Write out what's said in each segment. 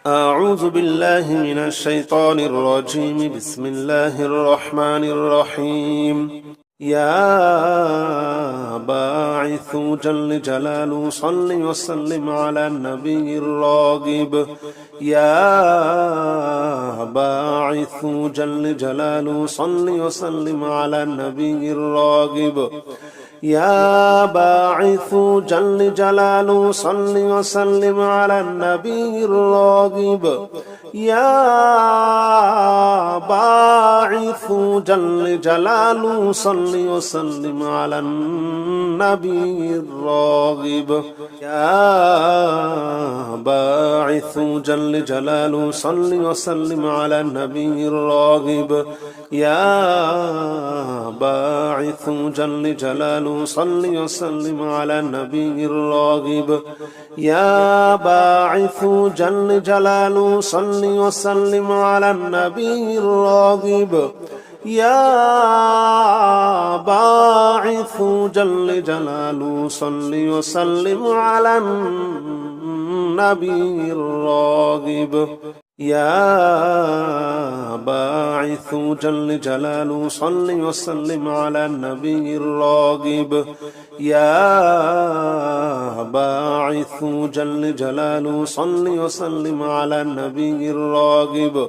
أعوذ بالله من الشيطان الرجيم. بسم الله الرحمن الرحيم. يا باعث جل جلاله صل وسلم على النبي الراغب. يا باعث جل جلاله صل وسلم على النبي الراغب. يا باعث جل جلاله صل وسلم على النبي الراغب. يا باعث جل جلاله صل وسلم على النبي الراغب. يا باعث جل جلاله صل وسلم على النبي الراغب. يا باعث جل جلاله صل وسلم على النبي الراغب. يا باعث جل جلاله صل وسلم على النبي الراغب. يا باعث جل جلاله صل وسلم على النبي الراغب. يا باعث جل جلاله صل وسلم على النبي الراغب. يا باعث جل جلاله صل وسلم على النبي الراغب.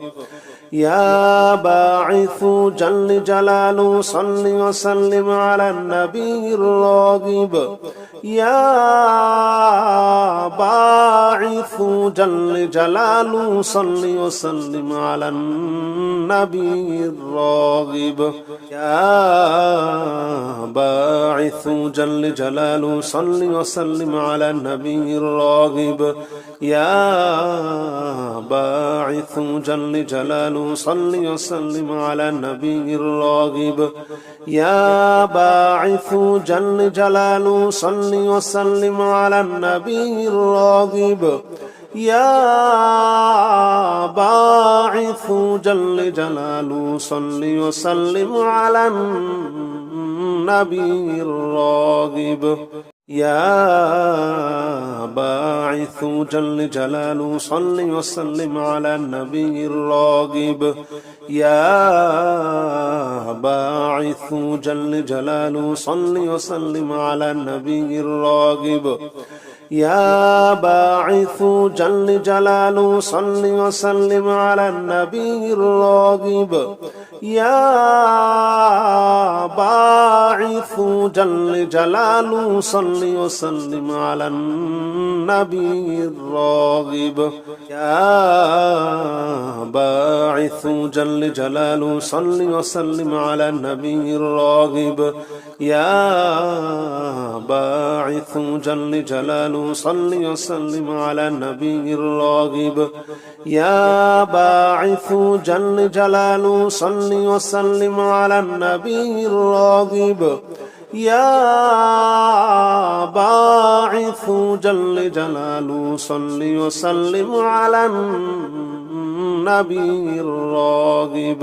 يا باعث جل جلاله صل وسلم على النبي الراغب. يا باعث جل جلاله صل وسلم على النبي الراغب. يا باعث جل جلاله صل وسلم على النبي الراغب. يا باعث جل جلاله صل وسلم على النبي الراغب. يا باعث جل جلاله صل وسلم على النبي الراغب. يا باعث جل جلاله صل وسلم على النبي الراغب. يا باعث جل جلاله صل وسلم على النبي الراغب. يا باعث جل جلاله صل وسلم على النبي الراغب. يا باعث جل جلاله صل وسلم على النبي الراغب. يا باعث جل جلاله صل وسلم على النبي الراغب. يا باعث جل جلاله صل وسلم على النبي الراغب. يا باعث جل جلاله صل وسلم على النبي الراغب. يا باعث جل جلاله صل وسلم على النبي الراغب. يا باعث جل جلاله صل وسلم على النبي الراغب.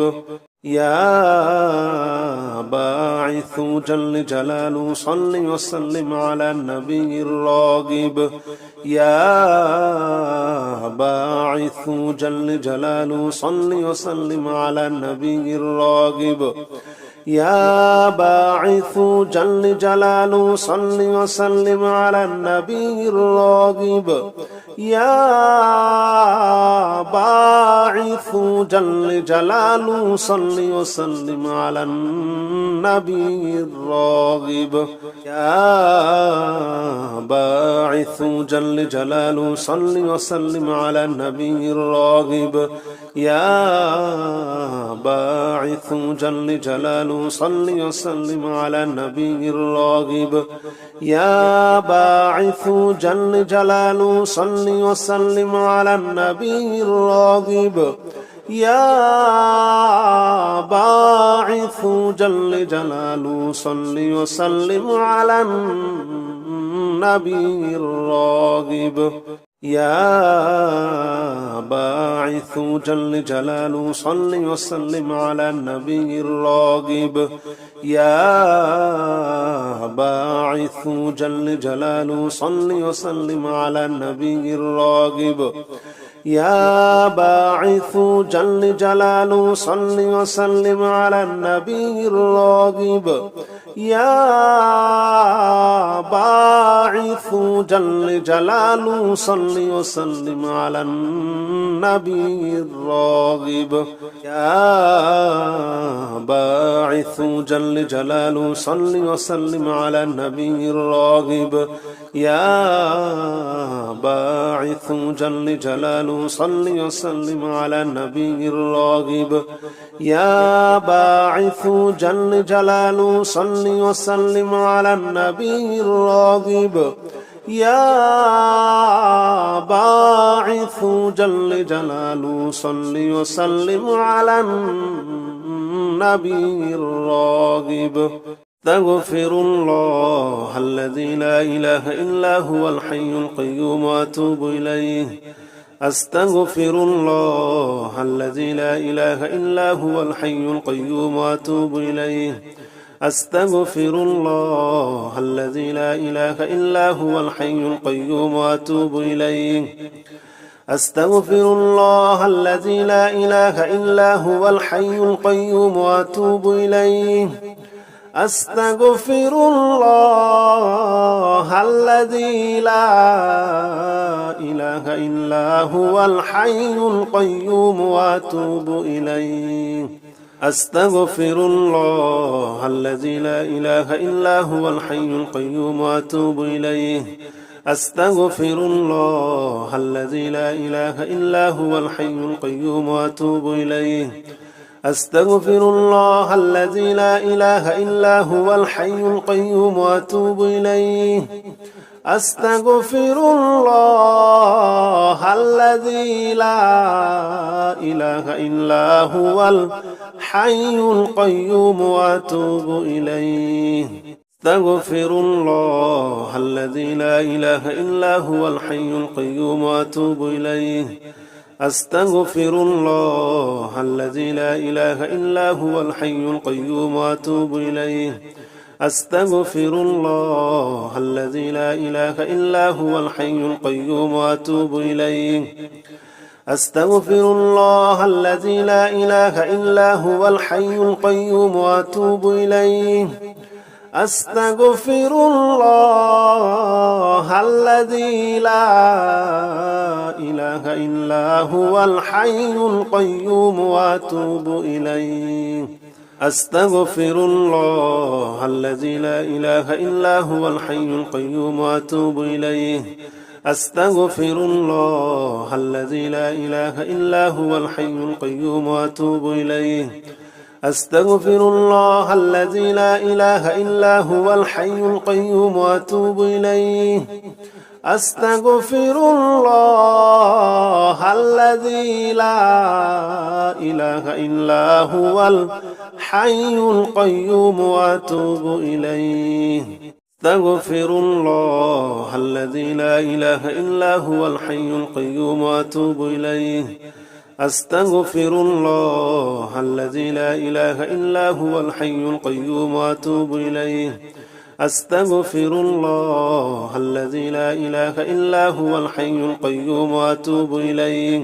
يا باعث جل جلاله صل وسلم على النبي الراغب. يا باعث جل جلاله صل وسلم على النبي الراغب. يا باعث جل جلاله صل وسلم على النبي الراغب. يا باعث جل جلاله صل وسلم على النبي الراغب. يا باعث جل جلاله صل وسلم على النبي الراغب. يا باعث جل جلاله صل وسلم على النبي الراغب. يا باعث جل جلاله صل وسلم على النبي الراغب. يا باعث جل جلاله صل وسلم على النبي الراغب. يا باعث جل جلاله صل وسلم على النبي الراغب. يا باعث جل جلاله صل وسلم على النبي الراغب. يا باعث جل جلاله صل وسلم على النبي الراغب يا باعث جل جلاله صل وسلم على النبي الراغب يا باعث جل جلاله صل وسلم على النبي الراغب يا باعث جل جلاله صل وسلم على النبي الراغب يا باعث جل جلاله صل وسلم على النبي الراغب يا باعث جل جلاله صل وسلم على النبي الراغب أستغفر الله الذي لا إله إلا هو الحي القيوم وأتوب إليه أستغفر الله الذي لا إله إلا هو الحي القيوم وأتوب إليه أستغفر الله الذي لا إله إلا هو الحي القيوم وأتوب إليه أستغفر الله الذي لا إله إلا هو الحي القيوم وأتوب إليه أستغفر الله الذي لا إله إلا هو الحي القيوم وأتوب إليه أستغفر الله الذي لا إله إلا هو الحي القيوم وأتوب إليه أستغفر الله الذي لا إله إلا هو الحي القيوم وأتوب إليه أستغفر الله الذي لا إله إلا هو الحي القيوم وأتوب إليه أستغفر الله الذي لا إله إلا هو الحي القيوم وأتوب إليه أستغفر الله الذي لا إله إلا هو الحي القيوم وأتوب إليه أستغفر الله الذي لا إله إلا هو الحي القيوم وأتوب إليه أستغفر الله الذي لا إله إلا هو الحي القيوم وأتوب إليه أستغفر الله الذي لا إله إلا هو الحي القيوم وأتوب إليه أستغفر الله الذي لا إله إلا هو الحي القيوم وأتوب إليه أستغفر الله الذي لا إله إلا هو الحي القيوم وأتوب إليه أستغفر الله الذي لا إله إلا هو الحي القيوم وأتوب إليه أستغفر الله الذي لا إله إلا هو الحي القيوم وأتوب إليه أستغفر الله الذي لا إله إلا هو الحي القيوم وأتوب إليه أستغفر الله الذي لا إله إلا هو الحي القيوم وأتوب إليه أستغفر الله الذي لا إله إلا هو الحي القيوم وأتوب إليه أستغفر الله الذي لا إله إلا هو الحي القيوم وأتوب إليه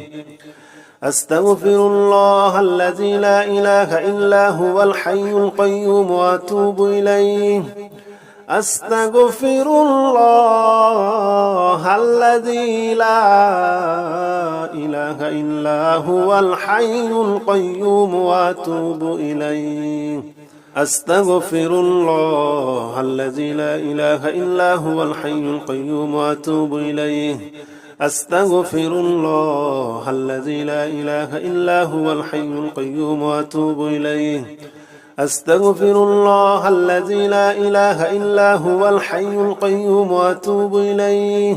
أستغفر الله الذي لا إله إلا هو الحي القيوم وأتوب إليه أستغفر الله الذي لا إله إلا هو الحي القيوم وأتوب إليه أستغفر الله الذي لا إله إلا هو الحي القيوم وأتوب إليه أستغفر الله الذي لا إله إلا هو الحي القيوم وأتوب إليه أستغفر الله الذي لا إله إلا هو الحي القيوم وأتوب إليه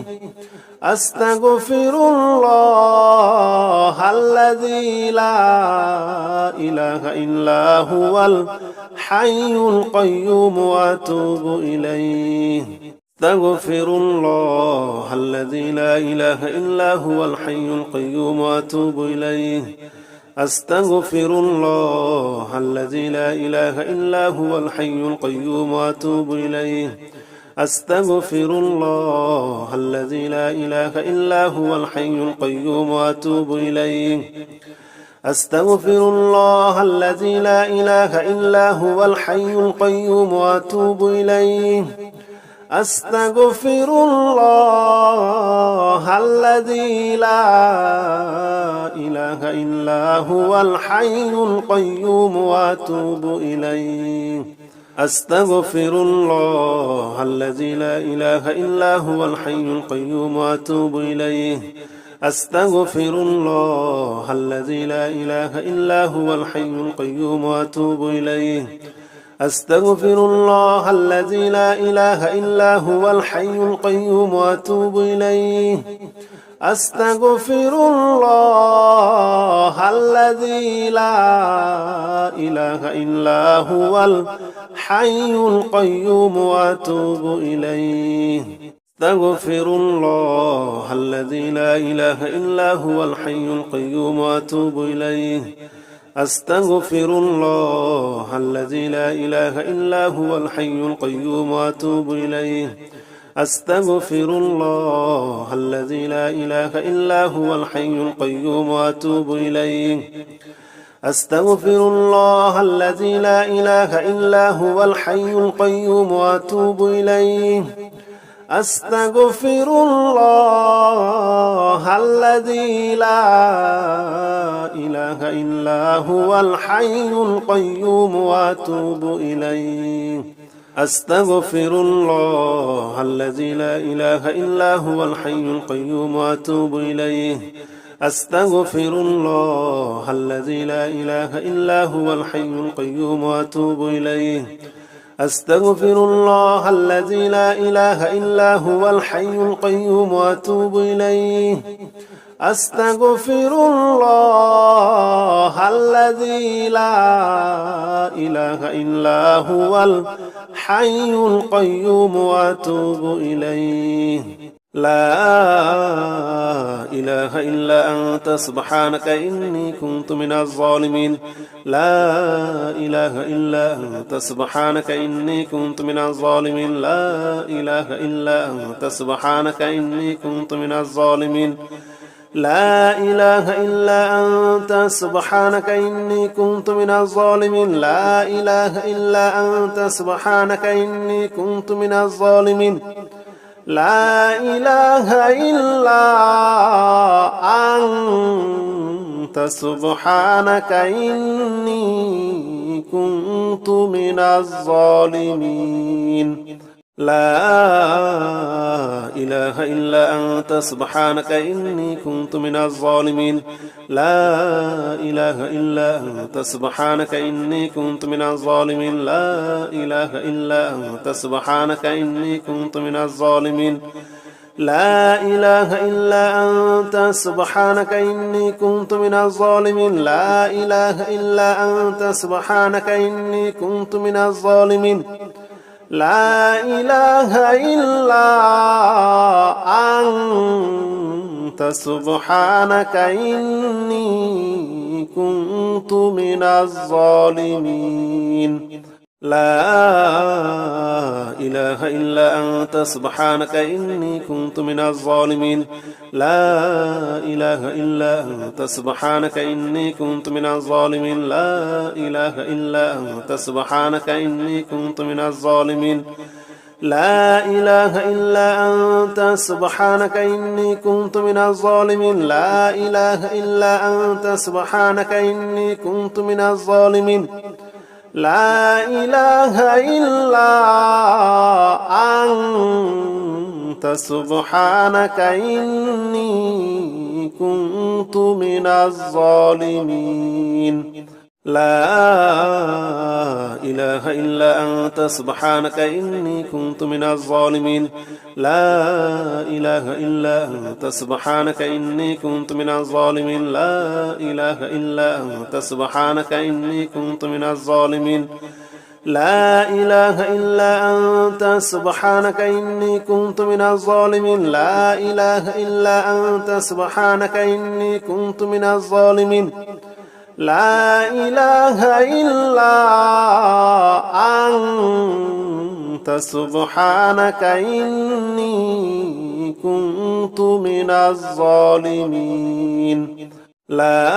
أستغفر الله الذي لا إله إلا هو الحي القيوم وأتوب إليه أستغفر الله الذي لا إله إلا هو الحي القيوم وأتوب إليه أستغفر الله الذي لا إله إلا هو الحي القيوم وأتوب إليه أستغفر الله الذي لا إله إلا هو الحي القيوم وأتوب إليه أستغفر الله الذي لا إله إلا هو الحي القيوم وأتوب إليه أستغفر الله الذي لا إله إلا هو الحي القيوم وأتوب إليه أستغفر الله الذي لا إله إلا هو الحي القيوم وأتوب إليه أستغفر الله الذي لا إله إلا هو الحي القيوم وأتوب إليه أستغفر الله الذي لا إله إلا هو الحي القيوم وأتوب إليه أستغفر الله الذي لا إله إلا هو الحي القيوم وأتوب إليه أستغفر الله الذي لا إله إلا هو الحي القيوم وأتوب إليه أستغفر الله الذي لا إله إلا هو الحي القيوم وأتوب إليه أستغفر الله الذي لا إله إلا هو الحي القيوم وأتوب إليه أستغفر الله الذي لا إله إلا هو الحي القيوم وأتوب إليه أستغفر الله الذي لا إله إلا هو الحي القيوم وأتوب إليه أستغفر الله الذي لا إله إلا هو الحي القيوم وأتوب إليه أستغفر الله الذي لا إله إلا هو الحي القيوم وأتوب إليه أستغفر الله الذي لا إله إلا هو الحي القيوم وأتوب إليه أستغفر الله الذي لا إله إلا هو الحي القيوم وأتوب إليه لا إله إلا أنت سبحانك إني كنت من الظالمين لا إله إلا أنت سبحانك إني كنت من الظالمين لا إله إلا أنت سبحانك إني كنت من الظالمين لا إله إلا أنت سبحانك إني كنت من الظالمين لا إله إلا أنت سبحانك إني كنت من الظالمين لا إله إلا أنت سبحانك إني كنت من الظالمين لا إله إلا أنت سبحانك إني كنت من الظالمين لا إله إلا أنت سبحانك إني كنت من الظالمين لا إله إلا أنت سبحانك إني كنت من الظالمين لا إله إلا أنت سبحانك إني كنت من الظالمين لا إله إلا أنت سبحانك إني كنت من الظالمين لا إله إلا أنت سبحانك إني كنت من الظالمين لا إله إلا أنت سبحانك إني كنت من الظالمين لا إله إلا أنت سبحانك إني كنت من الظالمين لا إله إلا أنت سبحانك إني كنت من الظالمين لا إله إلا أنت سبحانك إني كنت من الظالمين لا إله إلا أنت سبحانك إني كنت من الظالمين لا إله إلا أنت سبحانك إني كنت من الظالمين لا إله إلا أنت سبحانك إني كنت من الظالمين لا إله إلا أنت سبحانك إني كنت من الظالمين لا إله إلا أنت سبحانك إني كنت من الظالمين لا إله إلا أنت سبحانك إني كنت من الظالمين لا إله إلا أنت سبحانك إني كنت من الظالمين لا إله إلا أنت أنت سبحانك إني كنت من الظالمين لا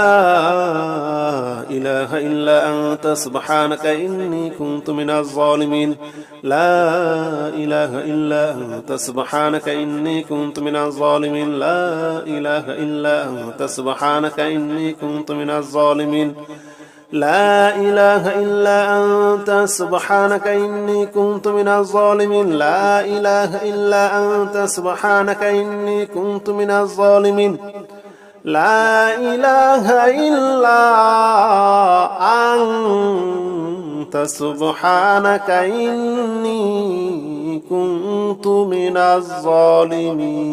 إله إلا أنت سبحانك إني كنت من الظالمين لا إله إلا أنت سبحانك إني كنت من الظالمين لا إله إلا أنت سبحانك إني كنت من الظالمين لا إله إلا أنت سبحانك إني كنت من الظالمين لا إله إلا أنت سبحانك إني كنت من الظالمين لا إله إلا أنت سبحانك إني كنت من الظالمين